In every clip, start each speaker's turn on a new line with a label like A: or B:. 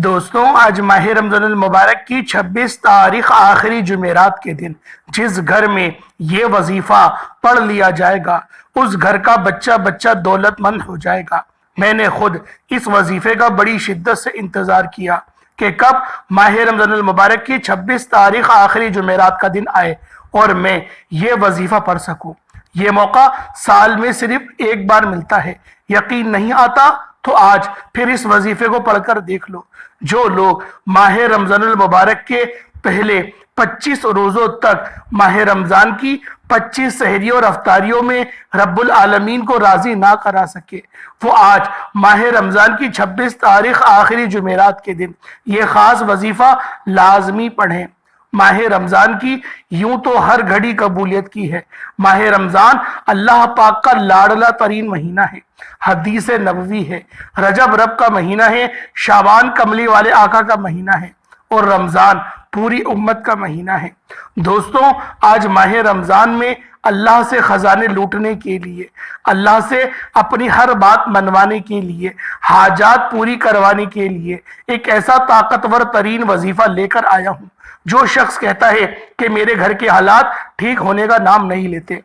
A: دوستوں آج ماہ رمضان المبارک کی 26 تاریخ آخری جمعرات کے دن جس گھر میں یہ وظیفہ پڑھ لیا جائے گا اس گھر کا بچہ بچہ دولت مند ہو جائے گا۔ میں نے خود اس وظیفے کا بڑی شدت سے انتظار کیا کہ کب ماہ رمضان المبارک کی 26 تاریخ آخری جمعرات کا دن آئے اور میں یہ وظیفہ پڑھ سکوں۔ یہ موقع سال میں صرف ایک بار ملتا ہے۔ یقین نہیں آتا تو آج پھر اس وظیفے کو پڑھ کر دیکھ لو۔ جو لوگ ماہ رمضان المبارک کے پہلے 25 روزوں تک ماہ رمضان کی 25 سحریوں اور افطاریوں میں رب العالمین کو راضی نہ کرا سکے، وہ آج ماہ رمضان کی 26 تاریخ آخری جمعرات کے دن یہ خاص وظیفہ لازمی پڑھیں۔ ماہ رمضان کی یوں تو ہر گھڑی قبولیت کی ہے۔ ماہ رمضان اللہ پاک کا لاڈلا ترین مہینہ ہے، حدیث نبوی ہے۔ رجب رب کا مہینہ ہے، شعبان کملی والے آقا کا مہینہ ہے اور رمضان پوری امت کا مہینہ ہے۔ دوستوں آج ماہ رمضان میں اللہ سے خزانے لوٹنے کے لیے، اللہ سے اپنی ہر بات منوانے کے لیے، حاجات پوری کروانے کے لیے ایک ایسا طاقتور ترین وظیفہ لے کر آیا ہوں۔ جو شخص کہتا ہے کہ میرے گھر کے حالات ٹھیک ہونے کا نام نہیں لیتے،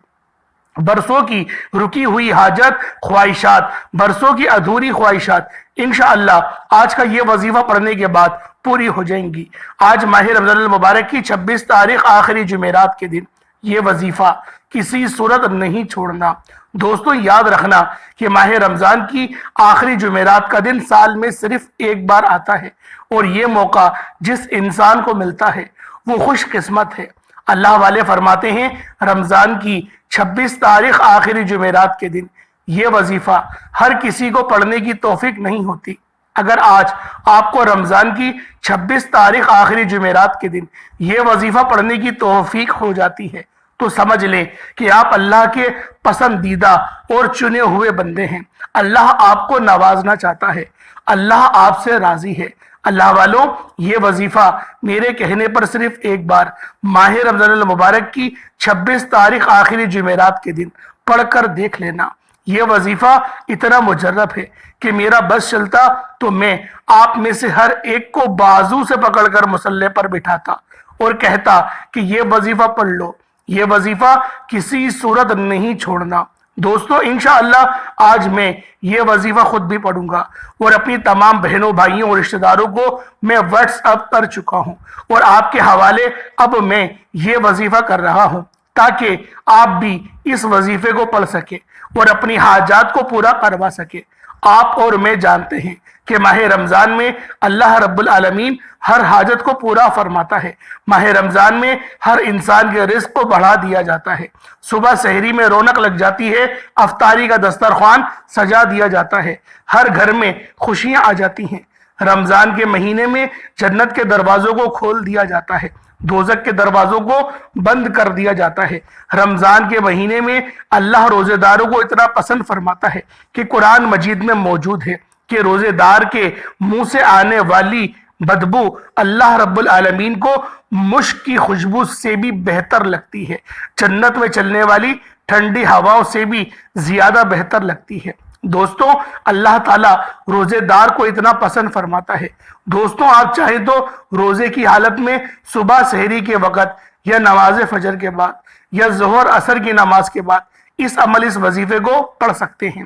A: برسوں کی رکی ہوئی حاجت خواہشات، برسوں کی ادھوری خواہشات انشاءاللہ آج کا یہ وظیفہ پڑھنے کے بعد پوری ہو جائیں گی۔ آج ماہ رمضان المبارک کی 26 تاریخ آخری جمعرات کے دن یہ وظیفہ کسی صورت نہیں چھوڑنا۔ دوستوں یاد رکھنا کہ ماہ رمضان کی آخری جمعرات کا دن سال میں صرف ایک بار آتا ہے اور یہ موقع جس انسان کو ملتا ہے وہ خوش قسمت ہے۔ اللہ والے فرماتے ہیں رمضان کی 26 تاریخ آخری جمعرات کے دن یہ وظیفہ ہر کسی کو پڑھنے کی توفیق نہیں ہوتی۔ اگر آج آپ کو رمضان کی 26 تاریخ آخری جمعرات کے دن یہ وظیفہ پڑھنے کی توفیق ہو جاتی ہے تو سمجھ لیں کہ آپ اللہ کے پسندیدہ اور چنے ہوئے بندے ہیں۔ اللہ آپ کو نوازنا چاہتا ہے، اللہ آپ سے راضی ہے۔ اللہ والوں یہ وظیفہ میرے کہنے پر صرف ایک بار ماہ رمضان المبارک کی 26 تاریخ آخری جمعرات کے دن پڑھ کر دیکھ لینا۔ یہ وظیفہ اتنا مجرب ہے کہ میرا بس چلتا تو میں آپ میں سے ہر ایک کو بازو سے پکڑ کر مصلی پر بٹھاتا اور کہتا کہ یہ وظیفہ پڑھ لو، یہ وظیفہ کسی صورت نہیں چھوڑنا۔ دوستو انشاءاللہ آج میں یہ وظیفہ خود بھی پڑھوں گا اور اپنی تمام بہنوں بھائیوں اور رشتہ داروں کو میں واٹس اپ کر چکا ہوں اور آپ کے حوالے اب میں یہ وظیفہ کر رہا ہوں تاکہ آپ بھی اس وظیفے کو پڑھ سکے اور اپنی حاجات کو پورا کروا سکے۔ آپ اور میں جانتے ہیں کہ ماہ رمضان میں اللہ رب العالمین ہر حاجت کو پورا فرماتا ہے۔ ماہ رمضان میں ہر انسان کے رزق کو بڑھا دیا جاتا ہے۔ صبح سحری میں رونق لگ جاتی ہے، افطاری کا دسترخوان سجا دیا جاتا ہے، ہر گھر میں خوشیاں آ جاتی ہیں۔ رمضان کے مہینے میں جنت کے دروازوں کو کھول دیا جاتا ہے، دوزخ کے دروازوں کو بند کر دیا جاتا ہے۔ رمضان کے مہینے میں اللہ روزے داروں کو اتنا پسند فرماتا ہے کہ قرآن مجید میں موجود ہے کہ روزے دار کے منہ سے آنے والی بدبو اللہ رب العالمین کو مشک کی خوشبو سے بھی بہتر لگتی ہے، جنت میں چلنے والی ٹھنڈی ہواؤں سے بھی زیادہ بہتر لگتی ہے۔ دوستوں اللہ تعالیٰ روزے دار کو اتنا پسند فرماتا ہے۔ دوستوں آپ چاہیں تو روزے کی حالت میں صبح سحری کے وقت یا نماز فجر کے بعد یا ظہر عصر کی نماز کے بعد اس وظیفے کو پڑھ سکتے ہیں،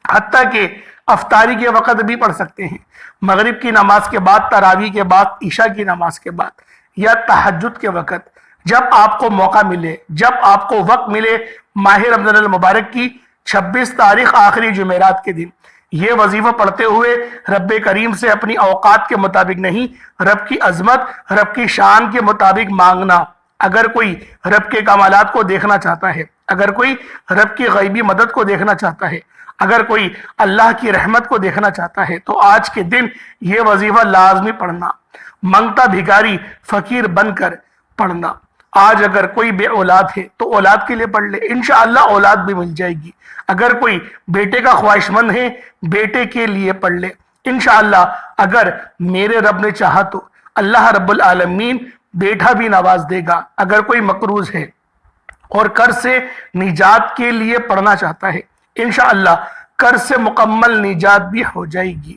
A: حتیٰ کہ افطاری کے وقت بھی پڑھ سکتے ہیں، مغرب کی نماز کے بعد، تراویح کے بعد، عشاء کی نماز کے بعد یا تہجد کے وقت، جب آپ کو موقع ملے، جب آپ کو وقت ملے۔ ماہ رمضان المبارک کی 26 تاریخ آخری جمعرات کے دن یہ وظیفہ پڑھتے ہوئے رب کریم سے اپنی اوقات کے مطابق نہیں، رب کی عظمت، رب کی شان کے مطابق مانگنا۔ اگر کوئی رب کے کمالات کو دیکھنا چاہتا ہے، اگر کوئی رب کی غیبی مدد کو دیکھنا چاہتا ہے، اگر کوئی اللہ کی رحمت کو دیکھنا چاہتا ہے تو آج کے دن یہ وظیفہ لازمی پڑھنا، منگتا بھیکاری فقیر بن کر پڑھنا۔ آج اگر کوئی بے اولاد ہے تو اولاد کے لیے پڑھ لے، انشاءاللہ اولاد بھی مل جائے گی۔ اگر کوئی بیٹے کا خواہش مند ہے بیٹے کے لیے پڑھ لے، انشاءاللہ اگر میرے رب نے چاہا تو اللہ رب العالمین بیٹا بھی نواز دے گا۔ اگر کوئی مقروض ہے اور قرض سے نجات کے لیے پڑھنا چاہتا ہے، انشاءاللہ قرض سے مکمل نجات بھی ہو جائے گی۔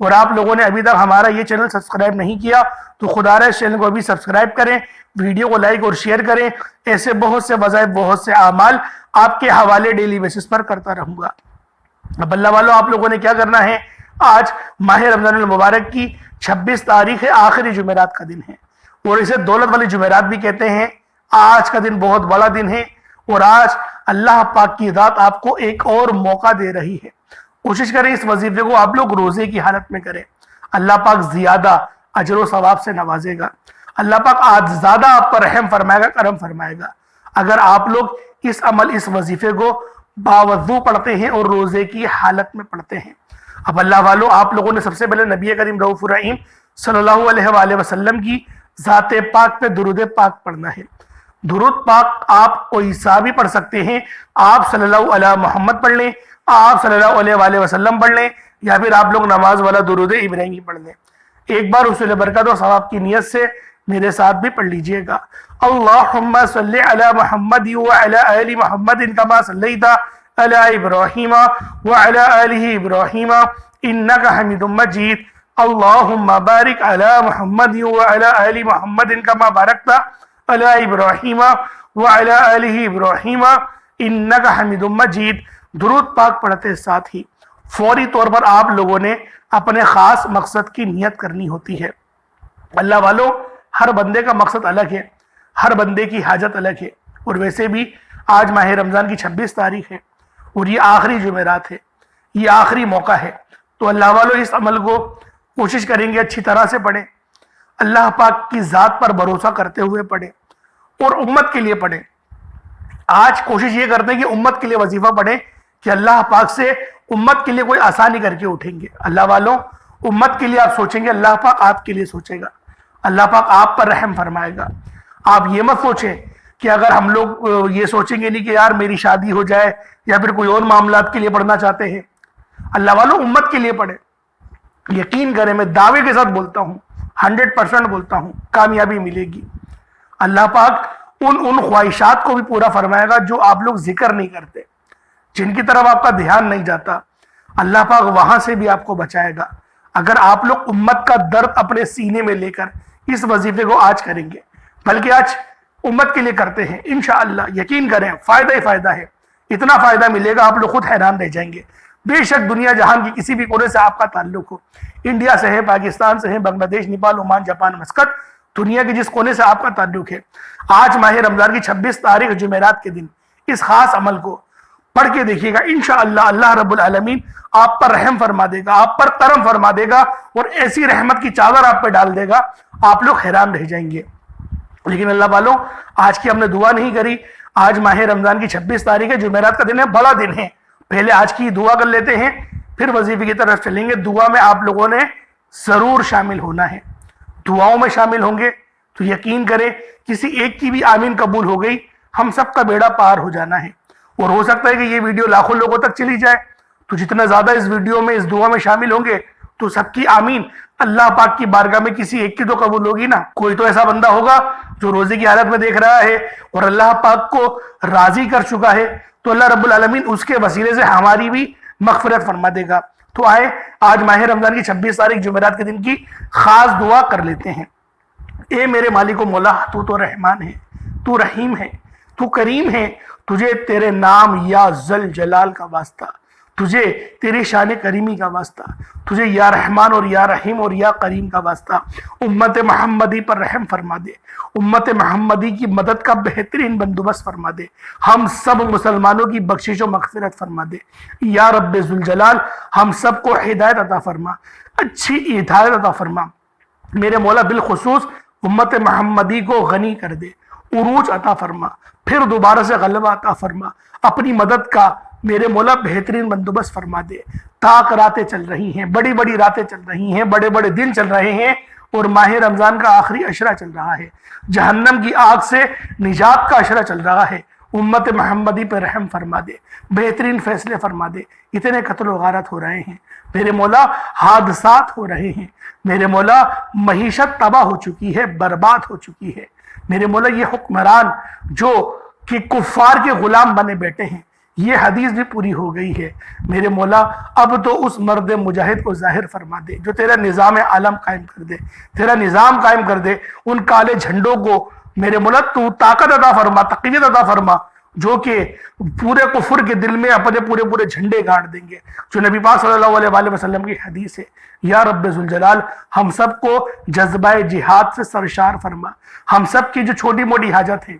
A: اور آپ لوگوں نے ابھی تک ہمارا یہ چینل سبسکرائب نہیں کیا تو خدا رہا اس چینل کو ابھی سبسکرائب کریں، ویڈیو کو لائک اور شیئر کریں۔ ایسے بہت سے وظائف، بہت سے اعمال آپ کے حوالے ڈیلی بیسس پر کرتا رہوں گا۔ اب اللہ والوں، آپ لوگوں نے کیا کرنا ہے، آج ماہ رمضان المبارک کی 26 تاریخ ہے، آخری جمعرات کا دن ہے، اور اسے دولت والی جمعرات بھی کہتے ہیں۔ آج کا دن بہت بڑا دن ہے، اور آج اللہ پاک کی ذات آپ کو ایک اور موقع دے رہی ہے۔ کوشش کریں اس وظیفے کو آپ لوگ روزے کی حالت میں کریں، اللہ پاک زیادہ اجر و ثواب سے نوازے گا، اللہ پاک آج زیادہ آپ پر رحم فرمائے گا، کرم فرمائے گا اگر آپ لوگ اس عمل، اس وظیفے کو باوضو پڑھتے ہیں اور روزے کی حالت میں پڑھتے ہیں۔ اب اللہ والوں، آپ لوگوں نے سب سے پہلے نبی کریم رؤوف الرحیم صلی اللہ علیہ وآلہ وسلم کی ذات پاک پہ درود پاک پڑھنا ہے۔ درود پاک آپ کوئی سا بھی پڑھ سکتے ہیں، آپ صلی اللہ علیہ محمد پڑھ لیں، آپ صلی اللہ علیہ وآلہ وسلم پڑھ لیں، یا پھر آپ لوگ نماز والا درود ابراہیمی پڑھ لیں۔ ایک بار حصول برکت اور ثواب کی نیت سے میرے ساتھ بھی پڑھ لیجئے گا۔ اللہم صلی علی محمد وعلی آل محمد کما صلیت علی ابراہیم وعلی آل ابراہیم انکا حمید مجید۔ اللہم بارک علی محمد وعلی آل محمد کما بارکت علی ابراہیم وعلی آل ابراہیم انکا حمید مجید۔ درود پاک پڑھتے ساتھ ہی فوری طور پر آپ لوگوں نے اپنے خاص مقصد کی نیت کرنی ہوتی ہے۔ اللہ والوں، ہر بندے کا مقصد الگ ہے، ہر بندے کی حاجت الگ ہے، اور ویسے بھی آج ماہ رمضان کی 26 تاریخ ہے اور یہ آخری جمعرات ہے، یہ آخری موقع ہے، تو اللہ والوں اس عمل کو کوشش کریں گے اچھی طرح سے پڑھیں، اللہ پاک کی ذات پر بھروسہ کرتے ہوئے پڑھیں اور امت کے لیے پڑھیں۔ آج کوشش یہ کرتے ہیں کہ امت کے لیے وظیفہ پڑھیں کہ اللہ پاک سے امت کے لیے کوئی آسانی کر کے اٹھیں گے۔ اللہ والوں، امت کے لیے آپ سوچیں گے، اللہ پاک آپ کے لیے سوچے گا، اللہ پاک آپ پر رحم فرمائے گا۔ آپ یہ مت سوچیں کہ اگر ہم لوگ یہ سوچیں گے نہیں کہ یار میری شادی ہو جائے یا پھر کوئی اور معاملات کے لیے پڑھنا چاہتے ہیں، اللہ والوں امت کے لیے پڑھیں۔ یقین کریں، میں دعوے کے ساتھ بولتا ہوں، 100% بولتا ہوں، کامیابی ملے گی۔ اللہ پاک ان خواہشات کو بھی پورا فرمائے گا جو آپ لوگ ذکر نہیں کرتے، جن کی طرف آپ کا دھیان نہیں جاتا، اللہ پاک وہاں سے بھی آپ کو بچائے گا اگر آپ لوگ امت کا درد اپنے سینے میں لے کر اس وظیفے کو آج کریں گے، بلکہ آج امت کے لیے کرتے ہیں۔ انشاءاللہ یقین کریں فائدہ ہی فائدہ ہے، اتنا فائدہ ملے گا آپ لوگ خود حیران رہ جائیں گے۔ بے شک دنیا جہان کی کسی بھی کونے سے آپ کا تعلق ہو، انڈیا سے ہے، پاکستان سے ہے، بنگلہ دیش، نیپال، عمان، جاپان، مسقط، دنیا کے جس کونے سے آپ کا تعلق ہے، آج ماہ رمضان کی 26 تاریخ جمعرات کے دن اس خاص عمل کو پڑھ کے دیکھیے گا، انشاءاللہ اللہ رب العالمین آپ پر رحم فرما دے گا، آپ پر کرم فرما دے گا، اور ایسی رحمت کی چادر آپ پہ ڈال دے گا، آپ لوگ حیران رہ جائیں گے۔ لیکن اللہ والوں، آج کی ہم نے دعا نہیں کری، آج ماہ رمضان کی 26 تاریخ ہے، جمعرات کا دن ہے، بڑا دن ہے، پہلے آج کی دعا کر لیتے ہیں، پھر وظیفے کی طرف چلیں گے۔ دعا میں آپ لوگوں نے ضرور شامل ہونا ہے، دعاؤں میں شامل ہوں گے تو یقین کریں کسی ایک کی بھی آمین قبول ہو گئی، ہم سب کا بیڑا پار ہو جانا ہے۔ اور ہو سکتا ہے کہ یہ ویڈیو لاکھوں لوگوں تک چلی جائے، تو جتنا زیادہ اس ویڈیو میں، اس دعا میں شامل ہوں گے تو سب کی آمین اللہ پاک کی بارگاہ میں کسی ایک کی تو قبول ہوگی نا۔ کوئی تو ایسا بندہ ہوگا جو روزے کی حالت میں دیکھ رہا ہے اور اللہ پاک کو راضی کر چکا ہے، تو اللہ رب العالمین اس کے وسیلے سے ہماری بھی مغفرت فرما دے گا۔ تو آئے آج ماہ رمضان کی 26 تاریخ جمعرات کے دن کی خاص دعا کر لیتے ہیں۔ اے میرے مالک و مولا، تو رحمان ہے، تو رحیم ہے، تو کریم ہے، تجھے تیرے نام یا ذل جلال کا واسطہ، تجھے تیری شان کریمی کا واسطہ، تجھے یا رحمان اور یا رحیم اور یا کریم کا واسطہ، امت محمدی پر رحم فرما دے، امت محمدی کی مدد کا بہترین بندوبست فرما دے، ہم سب مسلمانوں کی بخشش و مغفرت فرما دے، یا رب ذوالجلال ہم سب کو ہدایت عطا فرما، اچھی ہدایت عطا فرما، میرے مولا بالخصوص امت محمدی کو غنی کر دے، عروج عطا فرما، پھر دوبارہ سے غلبہ عطا فرما، اپنی مدد کا میرے مولا بہترین بندوبست فرما دے۔ تاک راتیں چل رہی ہیں، بڑی بڑی راتیں چل رہی ہیں، بڑے بڑے دن چل رہے ہیں، اور ماہ رمضان کا آخری عشرہ چل رہا ہے، جہنم کی آگ سے نجات کا عشرہ چل رہا ہے۔ امت محمدی پہ رحم فرما دے، بہترین فیصلے فرما دے۔ اتنے قتل و غارت ہو رہے ہیں میرے مولا، حادثات ہو رہے ہیں میرے مولا، معیشت تباہ ہو چکی ہے، برباد ہو چکی ہے میرے مولا۔ یہ حکمران جو کہ کفار کے غلام بنے بیٹھے ہیں، یہ حدیث بھی پوری ہو گئی ہے۔ میرے مولا اب تو اس مرد مجاہد کو ظاہر فرما دے جو تیرا نظام عالم قائم کر دے، تیرا نظام قائم کر دے۔ ان کالے جھنڈوں کو میرے مولا تو طاقت عطا فرما، تقویت عطا فرما، جو کہ پورے کفر کے دل میں اپنے پورے جھنڈے گاڑ دیں گے، جو نبی پاک صلی اللہ علیہ وآلہ وسلم کی حدیث ہے۔ یا رب ذوالجلال ہم سب کو جذبہ جہاد سے سرشار فرما، ہم سب کی جو چھوٹی موٹی حاجت ہے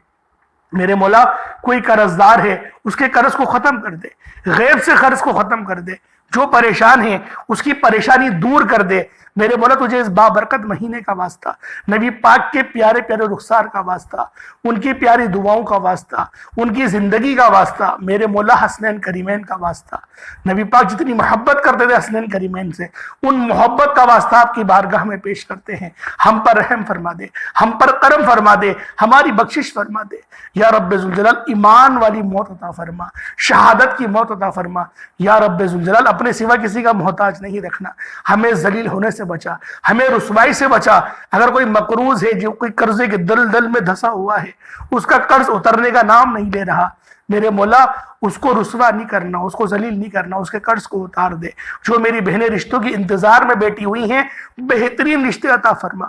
A: میرے مولا، کوئی قرض دار ہے اس کے قرض کو ختم کر دے، غیب سے قرض کو ختم کر دے، جو پریشان ہے اس کی پریشانی دور کر دے۔ میرے مولا تجھے اس بابرکت مہینے کا واسطہ، نبی پاک کے پیارے پیارے رخسار کا واسطہ، ان کی پیاری دعاؤں کا واسطہ، ان کی زندگی کا واسطہ، میرے مولا حسنین کریمین کا واسطہ، نبی پاک جتنی محبت کرتے تھے حسنین کریمین سے، ان محبت کا واسطہ آپ کی بارگاہ میں پیش کرتے ہیں۔ ہم پر رحم فرما دے، ہم پر کرم فرما دے، ہماری بخشش فرما دے۔ یا رب ذوالجلال ایمان والی موت عطا فرما، شہادت کی موت عطا فرما۔ یا رب ذوالجلال اپنے سوا کسی کا محتاج نہیں رکھنا، ہمیں ذلیل ہونے سے بچا، ہمیں رسوائی سے بچا۔ اگر کوئی مقروض ہے جو کوئی قرضے کے دل میں دھسا ہوا ہے، اس کا قرض اترنے کا نام نہیں لے رہا، میرے مولا اس کو رسوا نہیں کرنا، اس کو ذلیل نہیں کرنا، اس کے قرض کو اتار دے۔ جو میری بہنیں رشتوں کی انتظار میں بیٹھی ہوئی ہیں، بہترین رشتے عطا فرما،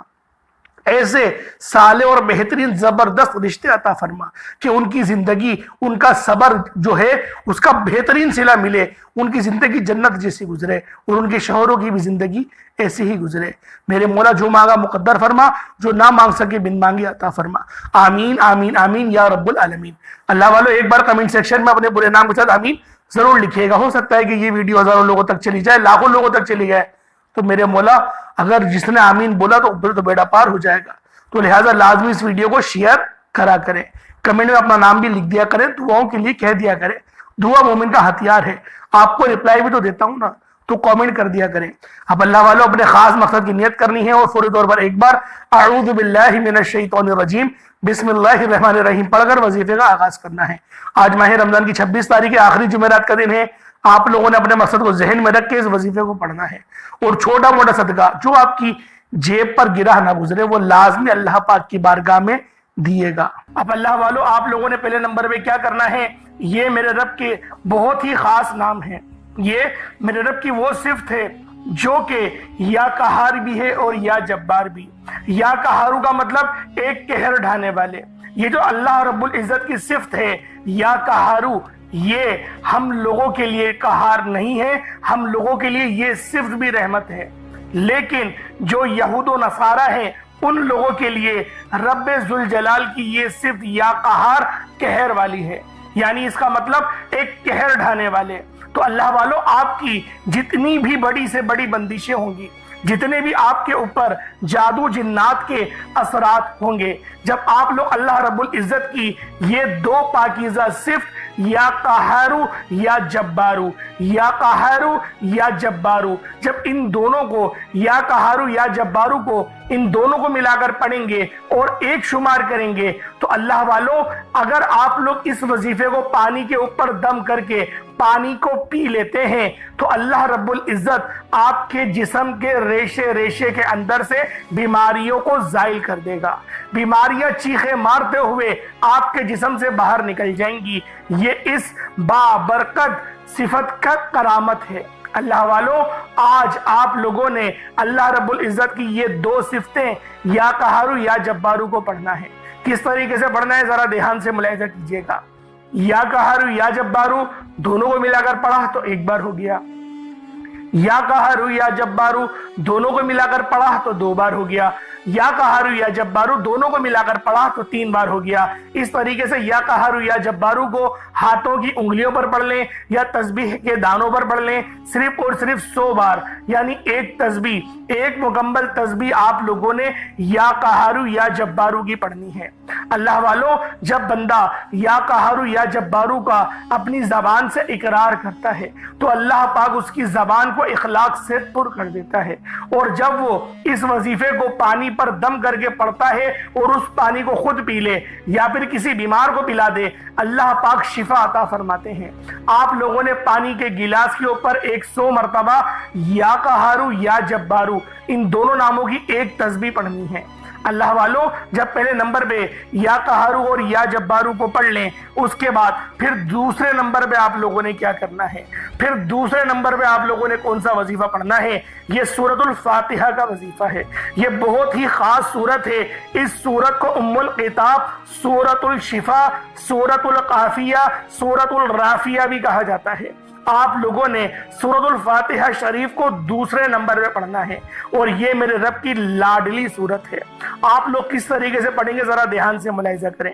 A: ایسے صالح اور بہترین زبردست رشتے عطا فرما کہ ان کی زندگی، ان کا صبر جو ہے اس کا بہترین صلہ ملے، ان کی زندگی جنت جیسی گزرے اور ان کے شوہروں کی بھی زندگی ایسی ہی گزرے۔ میرے مولا جو مانگا مقدر فرما، جو نہ مانگ سکے بن مانگے عطا فرما۔ آمین آمین آمین یا رب العالمین۔ اللہ والو ایک بار کمنٹ سیکشن میں اپنے پورے نام کے ساتھ آمین ضرور لکھیے گا۔ ہو سکتا ہے کہ یہ ویڈیو ہزاروں لوگوں تک چلی جائے، لاکھوں لوگوں تک چلی جائے، تو میرے مولا اگر جس نے آمین بولا تو پھر تو بیڑا پار ہو جائے گا، تو لہٰذا لازمی اس ویڈیو کو شیئر کرا کریں، کمنٹ میں اپنا نام بھی لکھ دیا کریں، دعاؤں کے لیے کہہ دیا کریں۔ دعا مومن کا ہتھیار ہے، آپ کو رپلائی بھی تو دیتا ہوں نا، تو کامنٹ کر دیا کریں۔ اب اللہ والوں اپنے خاص مقصد کی نیت کرنی ہے اور فوری طور پر ایک بار اعوذ باللہ من الشیطان الرجیم بسم اللہ الرحمن الرحیم پڑھ کر وظیفے کا آغاز کرنا ہے۔ آج ماہ رمضان کی 26 تاریخ آخری جمعرات کا دن ہے۔ آپ لوگوں نے اپنے مقصد کو ذہن میں رکھ کے اس وظیفے کو پڑھنا ہے، اور چھوٹا موٹا صدقہ جو آپ کی جیب پر گرہ نہ گزرے وہ لازمی اللہ پاک کی بارگاہ میں دیے گا۔ اب اللہ والو آپ لوگوں نے پہلے نمبر پہ کیا کرنا ہے، یہ میرے رب کے بہت ہی خاص نام ہیں، یہ میرے رب کی وہ صفت ہے جو کہ یا قہار بھی ہے اور یا جبار بھی۔ یا قہارو کا مطلب ایک قہر ڈھانے والے، یہ جو اللہ رب العزت کی صفت ہے یا قہارو، یہ ہم لوگوں کے لیے قہار نہیں ہے، ہم لوگوں کے لیے یہ صفت بھی رحمت ہے۔ لیکن جو یہود و نصارہ ہیں ان لوگوں کے لیے رب ذوالجلال کی یہ صفت یا قہار قہر والی ہے، یعنی اس کا مطلب ایک قہر ڈھانے والے۔ تو اللہ والو آپ کی جتنی بھی بڑی سے بڑی بندشیں ہوں گی، جتنے بھی آپ کے اوپر جادو جنات کے اثرات ہوں گے، جب آپ لوگ اللہ رب العزت کی یہ دو پاکیزہ صفت یا قہارو یا جبارو، یا قہارو یا جبارو، جب ان دونوں کو یا قہارو یا جبارو کو ان دونوں کو ملا کر پڑھیں گے اور ایک شمار کریں گے، تو اللہ والو اگر آپ لوگ اس وظیفے کو پانی کے اوپر دم کر کے پانی کو پی لیتے ہیں تو اللہ رب العزت آپ کے جسم کے ریشے ریشے کے اندر سے بیماریوں کو زائل کر دے گا، بیماریاں چیخے مارتے ہوئے آپ کے جسم سے باہر نکل جائیں گی۔ یہ اس بابرکت صفت کا کرامت ہے۔ اللہ والو آج آپ لوگوں نے اللہ رب العزت کی یہ دو صفتیں یا قہارو یا جبارو کو پڑھنا ہے۔ کس طریقے سے پڑھنا ہے ذرا دھیان سے ملاحظہ کیجیے گا۔ یا قہارو یا جبارو دونوں کو ملا کر پڑھا تو ایک بار ہو گیا، یا قہارو یا جبارو دونوں کو ملا کر پڑھا تو دو بار ہو گیا، یا قہارو یا جبارو دونوں کو ملا کر پڑھا تو تین بار ہو گیا۔ اس طریقے سے یا قہارو یا جبارو کو ہاتھوں کی انگلیوں پر پڑھ لیں یا تسبیح کے دانوں پر پڑھ لیں، صرف اور صرف 100 بار، یعنی ایک تسبیح، ایک مکمل تسبیح آپ لوگوں نے یا قہارو یا جبارو کی پڑھنی ہے۔ اللہ والو جب بندہ یا قہارو یا جبارو کا اپنی زبان سے اقرار کرتا ہے تو اللہ پاک اس کی زبان کو اخلاق سے پر کر دیتا ہے، اور جب وہ اس وظیفے کو پانی پر دم کر کے پڑھتا ہے اور اس پانی کو خود پی لے یا پھر کسی بیمار کو پلا دے، اللہ پاک شفا عطا فرماتے ہیں۔ آپ لوگوں نے پانی کے گلاس کے اوپر 100 مرتبہ یا قہارو یا جبارو ان دونوں ناموں کی ایک تسبیح پڑھنی ہے۔ اللہ والوں جب پہلے نمبر پہ یا قہارو اور یا جبارو کو پڑھ لیں، اس کے بعد پھر دوسرے نمبر پہ آپ لوگوں نے کیا کرنا ہے، پھر دوسرے نمبر پہ آپ لوگوں نے کون سا وظیفہ پڑھنا ہے؟ یہ سورۃ الفاتحہ کا وظیفہ ہے۔ یہ بہت ہی خاص سورت ہے۔ اس سورت کو ام الکتاب، سورۃ الشفا، سورۃ القافیہ، سورۃ الرافیہ بھی کہا جاتا ہے۔ آپ لوگوں نے سورۃ الفاتحہ شریف کو دوسرے نمبر پہ پڑھنا ہے، اور یہ میرے رب کی لاڈلی سورت ہے۔ آپ لوگ کس طریقے سے پڑھیں گے ذرا دھیان سے ملاحظہ کریں۔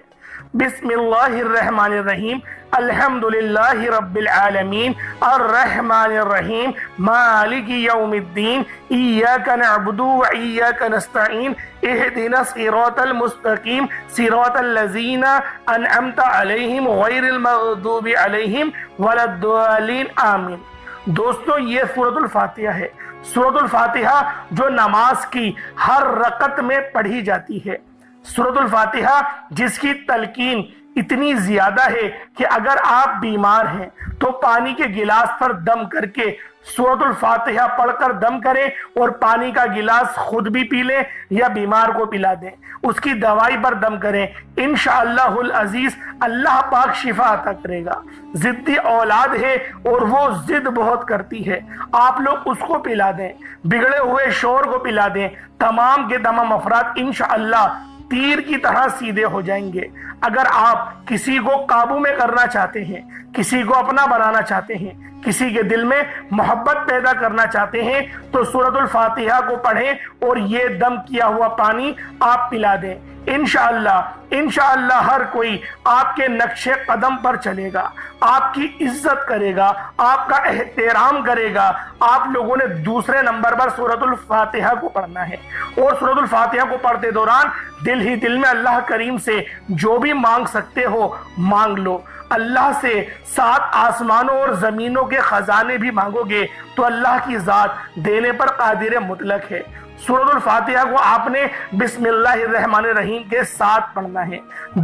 A: بسم اللہ الرحمن الرحیم، الحمدللہ رب العالمین، الرحمن الرحیم، مالک یوم الدین، ایاک نعبد و ایاک نستعین، اہدنا الصراط المستقیم، صراط الذین انعمت علیہم غیر المغضوب علیہم ولا الضالین، آمین۔ دوستو یہ سورۃ الفاتحہ ہے۔ سورۃ الفاتحہ جو نماز کی ہر رکعت میں پڑھی جاتی ہے۔ سورۃ الفاتحہ جس کی تلقین اتنی زیادہ ہے کہ اگر آپ بیمار ہیں تو پانی کے گلاس پر دم کر کے سورۃ الفاتحہ پڑھ کر دم کریں، اور پانی کا گلاس خود بھی پی لیں یا بیمار کو پلا دیں، اس کی دوائی پر دم کریں، انشاءاللہ العزیز اللہ پاک شفا عطا کرے گا۔ ضدی اولاد ہے اور وہ ضد بہت کرتی ہے، آپ لوگ اس کو پلا دیں، بگڑے ہوئے شور کو پلا دیں، تمام کے تمام افراد انشاءاللہ تیر کی طرح سیدھے ہو جائیں گے۔ اگر آپ کسی کو قابو میں کرنا چاہتے ہیں، کسی کو اپنا بنانا چاہتے ہیں، کسی کے دل میں محبت پیدا کرنا چاہتے ہیں، تو سورۃ الفاتحہ کو پڑھیں اور یہ دم کیا ہوا پانی آپ پلا دیں۔ انشاءاللہ ہر کوئی آپ کے نقش قدم پر چلے گا، آپ کی عزت کرے گا، آپ کا احترام کرے گا۔ آپ لوگوں نے دوسرے نمبر پر سورۃ الفاتحہ کو پڑھنا ہے، اور سورۃ الفاتحہ کو پڑھتے دوران دل ہی دل میں اللہ کریم سے جو بھی مانگ سکتے ہو مانگ لو۔ اللہ سے 7 آسمانوں اور زمینوں کے خزانے بھی مانگو گے تو اللہ کی ذات دینے پر قادر مطلق ہے۔ سورۃ الفاتحہ کو آپ نے بسم اللہ الرحمن الرحیم کے ساتھ پڑھنا ہے۔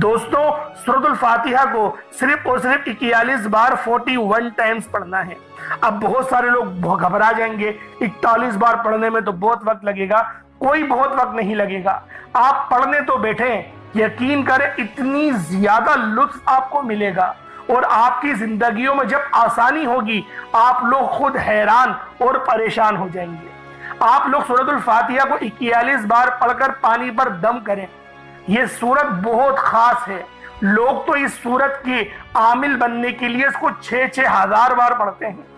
A: دوستو سورۃ الفاتحہ کو صرف اور صرف 41 بار 41 ٹائمز پڑھنا ہے۔ اب بہت سارے لوگ گھبرا جائیں گے، 41 بار پڑھنے میں تو بہت وقت لگے گا۔ کوئی بہت وقت نہیں لگے گا، آپ پڑھنے تو بیٹھیں، یقین کریں اتنی زیادہ لطف آپ کو ملے گا، اور آپ کی زندگیوں میں جب آسانی ہوگی آپ لوگ خود حیران اور پریشان ہو جائیں گے۔ آپ لوگ سورۃ الفاتحہ کو 41 بار پڑھ کر پانی پر دم کریں۔ یہ سورت بہت خاص ہے، لوگ تو اس سورت کی عامل بننے کے لیے اس کو 6-6 ہزار بار پڑھتے ہیں۔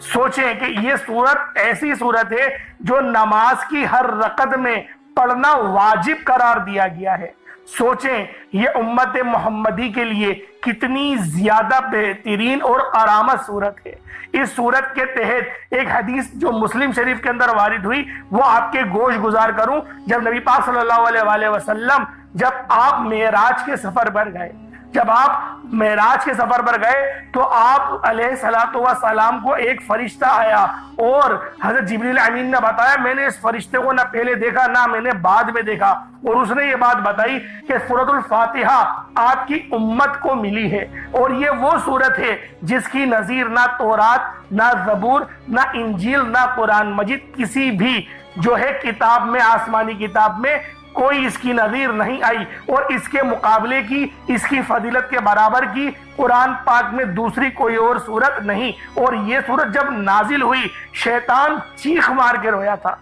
A: سوچیں کہ یہ سورت ایسی سورت ہے جو نماز کی ہر رکعت میں پڑھنا واجب قرار دیا گیا ہے۔ سوچیں یہ امت محمدی کے لیے کتنی زیادہ بہترین اور کرامت صورت ہے۔ اس صورت کے تحت ایک حدیث جو مسلم شریف کے اندر وارد ہوئی وہ آپ کے گوش گزار کروں۔ جب نبی پاک صلی اللہ علیہ وسلم جب آپ معراج کے سفر پر گئے، جب آپ معراج کے سفر پر گئے تو آپ علیہ الصلوۃ والسلام کو ایک فرشتہ آیا، اور حضرت جبریل امین نے بتایا میں نے اس فرشتے کو نہ پہلے دیکھا نہ میں نے بعد میں دیکھا، اور اس نے یہ بات بتائی کہ سورۃ الفاتحہ آپ کی امت کو ملی ہے، اور یہ وہ سورت ہے جس کی نظیر نہ تورات، نہ زبور، نہ انجیل، نہ قرآن مجید کسی بھی جو ہے کتاب میں، آسمانی کتاب میں کوئی اس کی نظیر نہیں آئی، اور اس کے مقابلے کی، اس کی فضیلت کے برابر کی قرآن پاک میں دوسری کوئی اور سورت نہیں۔ اور یہ سورت جب نازل ہوئی شیطان چیخ مار کے رویا تھا۔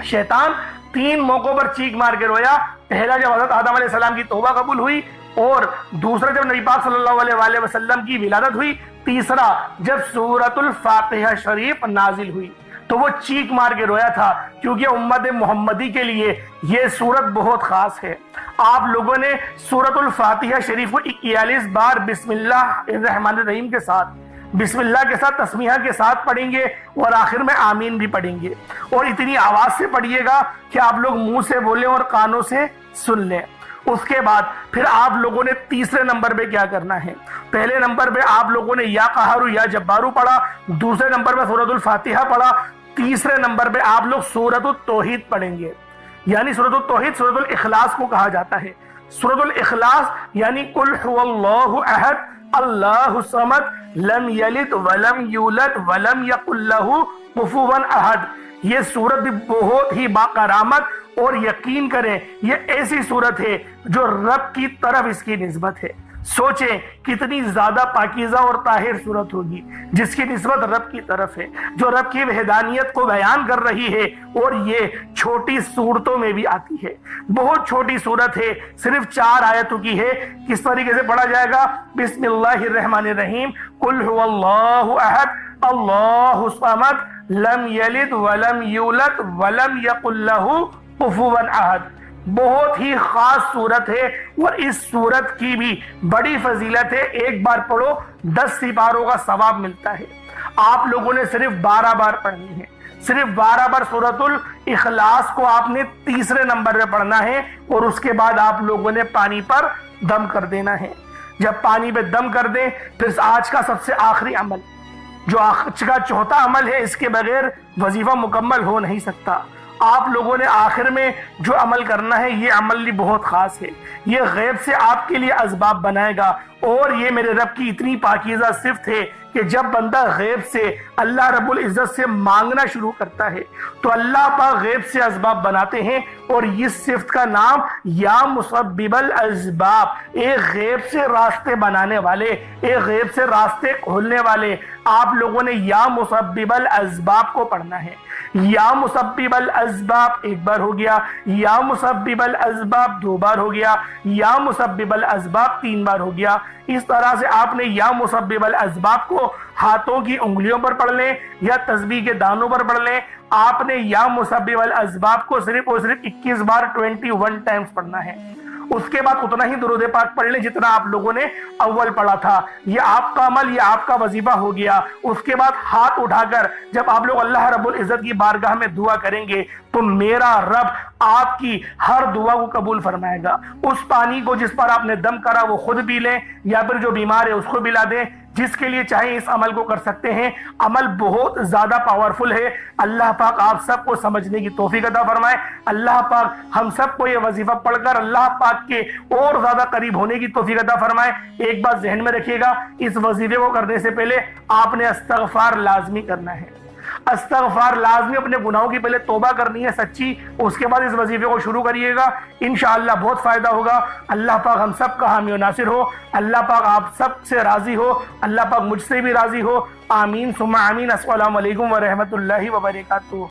A: شیطان 3 موقعوں پر چیخ مار کے رویا۔ پہلا جب حضرت آدم علیہ السلام کی توبہ قبول ہوئی، اور دوسرا جب نبی پاک صلی اللہ علیہ وسلم کی ولادت ہوئی، تیسرا جب سورۃ الفاتحہ شریف نازل ہوئی تو وہ چیخ مار کے رویا تھا، کیونکہ امت محمدی کے لیے یہ سورت بہت خاص ہے۔ آپ لوگوں نے سورۃ الفاتحہ شریف کو 41 بار بسم اللہ الرحمن الرحیم کے ساتھ، بسم اللہ کے ساتھ، تسمیہ کے ساتھ پڑھیں گے، اور آخر میں آمین بھی پڑھیں گے، اور اتنی آواز سے پڑھیے گا کہ آپ لوگ منہ سے بولیں اور کانوں سے سن لیں۔ اس کے بعد پھر آپ لوگوں نے تیسرے نمبر پہ کیا کرنا ہے؟ پہلے نمبر پہ آپ لوگوں نے یا قہارو یا جبارو پڑھا، دوسرے نمبر پہ سورۃ الفاتحہ پڑھا، تیسرے نمبر پہ آپ لوگ سورۃ التوحید پڑھیں گے۔ یعنی سورۃ التوحید سورۃ الاخلاص کو کہا جاتا ہے۔ سورۃ الاخلاص یعنی قل هو اللہ احد اللہ الصمد لم یلد ولم یولد ولم یکن لہ کفوا احد، یہ صورت بھی بہت ہی باکرامت، اور یقین کریں یہ ایسی صورت ہے جو رب کی طرف اس کی نسبت ہے۔ سوچیں کتنی زیادہ پاکیزہ اور طاہر صورت ہوگی جس کی نسبت رب کی طرف ہے، جو رب کی وحدانیت کو بیان کر رہی ہے، اور یہ چھوٹی صورتوں میں بھی آتی ہے۔ بہت چھوٹی صورت ہے، صرف 4 آیتوں کی ہے۔ کس طریقے سے پڑھا جائے گا؟ بسم اللہ الرحمن الرحیم، قل هو اللہ احد اللہ الصمد لم یلد ولم یولد ولم یکن لہ کفوا احد۔ بہت ہی خاص صورت ہے، اور اس صورت کی بھی بڑی فضیلت ہے۔ ایک بار پڑھو 10 سپاروں کا ثواب ملتا ہے۔ آپ لوگوں نے صرف 12 بار پڑھنی ہے، صرف 12 بار سورۃ الاخلاص کو آپ نے تیسرے نمبر پہ پڑھنا ہے، اور اس کے بعد آپ لوگوں نے پانی پر دم کر دینا ہے۔ جب پانی پہ دم کر دیں، پھر آج کا سب سے آخری عمل، جو آج کا چوتھا عمل ہے، اس کے بغیر وظیفہ مکمل ہو نہیں سکتا۔ آپ لوگوں نے آخر میں جو عمل کرنا ہے، یہ عمل بھی بہت خاص ہے۔ یہ غیب سے آپ کے لیے اسباب بنائے گا، اور یہ میرے رب کی اتنی پاکیزہ صفت ہے کہ جب بندہ غیب سے اللہ رب العزت سے مانگنا شروع کرتا ہے تو اللہ پاک غیب سے اسباب بناتے ہیں، اور اس صفت کا نام یا مسبب الاسباب، ایک غیب سے راستے بنانے والے، ایک غیب سے راستے کھولنے والے۔ آپ لوگوں نے یا مسبب الاسباب کو پڑھنا ہے۔ یا مسبب الاسباب 1 بار ہو گیا، یا مسبب الاسباب 2 بار ہو گیا، یا مسبب الاسباب 3 بار ہو گیا۔ اس طرح سے آپ نے یا مسبب الاسباب کو ہاتھوں کی انگلیوں پر پڑھ لیں یا تسبیح کے دانوں پر پڑھ لیں۔ آپ نے یا مسبب الاسباب کو صرف اور صرف 21 بار 21 ٹائمز پڑھنا ہے۔ اس کے بعد اتنا ہی درود پاک پڑھ لیں جتنا آپ لوگوں نے اول پڑھا تھا۔ یہ آپ کا عمل، یہ آپ کا وظیفہ ہو گیا۔ اس کے بعد ہاتھ اٹھا کر جب آپ لوگ اللہ رب العزت کی بارگاہ میں دعا کریں گے تو میرا رب آپ کی ہر دعا کو قبول فرمائے گا۔ اس پانی کو جس پر آپ نے دم کرا وہ خود پی لیں، یا پھر جو بیمار ہے اس کو پلا دیں۔ جس کے لیے چاہیں اس عمل کو کر سکتے ہیں۔ عمل بہت زیادہ پاورفل ہے۔ اللہ پاک آپ سب کو سمجھنے کی توفیق عطا فرمائے۔ اللہ پاک ہم سب کو یہ وظیفہ پڑھ کر اللہ پاک کے اور زیادہ قریب ہونے کی توفیق عطا فرمائے۔ ایک بات ذہن میں رکھیے گا، اس وظیفے کو کرنے سے پہلے آپ نے استغفار لازمی کرنا ہے۔ استغفار لازمی، اپنے گناہوں کی پہلے توبہ کرنی ہے سچی، اس کے بعد اس وظیفے کو شروع کریے گا، انشاءاللہ بہت فائدہ ہوگا۔ اللہ پاک ہم سب کا حامی و ناصر ہو، اللہ پاک آپ سب سے راضی ہو، اللہ پاک مجھ سے بھی راضی ہو، آمین ثم آمین۔ السلام علیکم ورحمۃ اللہ وبرکاتہ۔